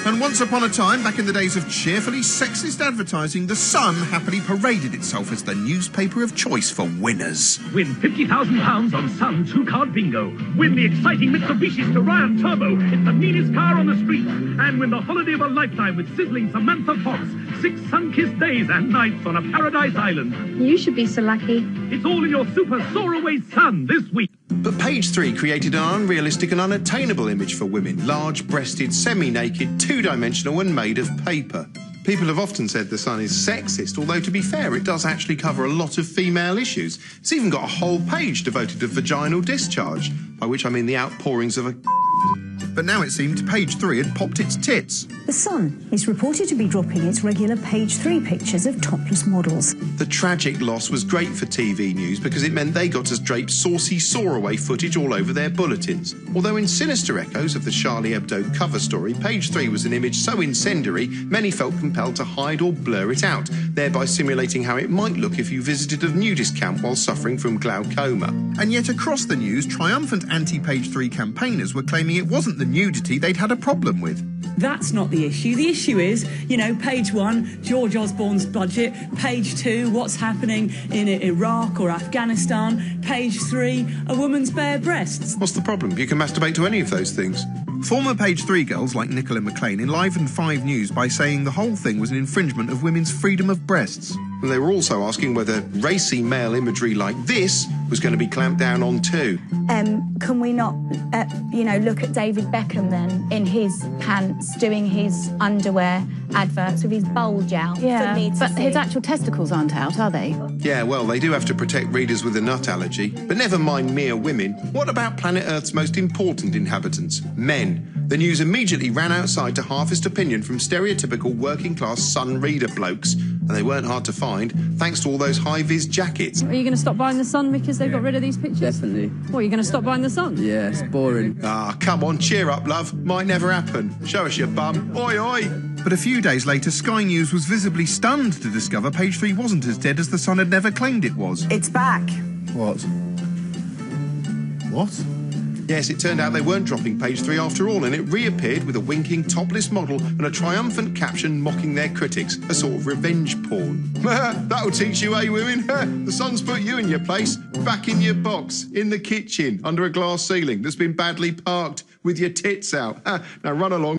And once upon a time, back in the days of cheerfully sexist advertising, The Sun happily paraded itself as the newspaper of choice for winners. Win £50,000 on Sun two-card bingo. Win the exciting Mitsubishi Starion Turbo. It's the meanest car on the street. And win the holiday of a lifetime with sizzling Samantha Fox. 6 sun-kissed days and nights on a paradise island. You should be so lucky. It's all in your Super Soaraway Sun this week. But Page 3 created an unrealistic and unattainable image for women. Large-breasted, semi-naked, two-dimensional and made of paper. People have often said The Sun is sexist, although to be fair, it does actually cover a lot of female issues. It's even got a whole page devoted to vaginal discharge, by which I mean the outpourings of a... But now it seemed Page 3 had popped its tits. The Sun is reported to be dropping its regular Page 3 pictures of topless models. The tragic loss was great for TV news because it meant they got to drape saucy Soaraway footage all over their bulletins. Although in sinister echoes of the Charlie Hebdo cover story, Page 3 was an image so incendiary, many felt compelled to hide or blur it out, thereby simulating how it might look if you visited a nudist camp while suffering from glaucoma. And yet across the news, triumphant anti-Page 3 campaigners were claiming it wasn't the nudity they'd had a problem with. That's not the issue. The issue is, page 1, George Osborne's budget. Page 2, what's happening in Iraq or Afghanistan. Page 3, a woman's bare breasts. What's the problem? You can masturbate to any of those things. Former Page 3 girls like Nicola McLean enlivened 5 News by saying the whole thing was an infringement of women's freedom of breasts. And they were also asking whether racy male imagery like this was going to be clamped down on too. Can we not, look at David Beckham then, in his pants, doing his underwear adverts with his bulge out for me to but see? his actual testicles aren't out, are they? Yeah, well, they do have to protect readers with a nut allergy. But never mind mere women. What about planet Earth's most important inhabitants? Men. The news immediately ran outside to harvest opinion from stereotypical working-class Sun reader blokes. And they weren't hard to find, thanks to all those high-vis jackets. Are you going to stop buying The Sun because they've got rid of these pictures? Definitely. What, are you going to stop buying The Sun? Yeah, it's boring. Ah, come on, cheer up, love. Might never happen. Show us your bum. Oi, oi. But a few days later, Sky News was visibly stunned to discover Page 3 wasn't as dead as The Sun had never claimed it was. It's back. What? What? Yes, it turned out they weren't dropping Page 3 after all, and it reappeared with a winking, topless model and a triumphant caption mocking their critics, a sort of revenge porn. That'll teach you, women? The Sun's put you in your place, back in your box, in the kitchen, under a glass ceiling that's been badly parked, with your tits out. Now run along.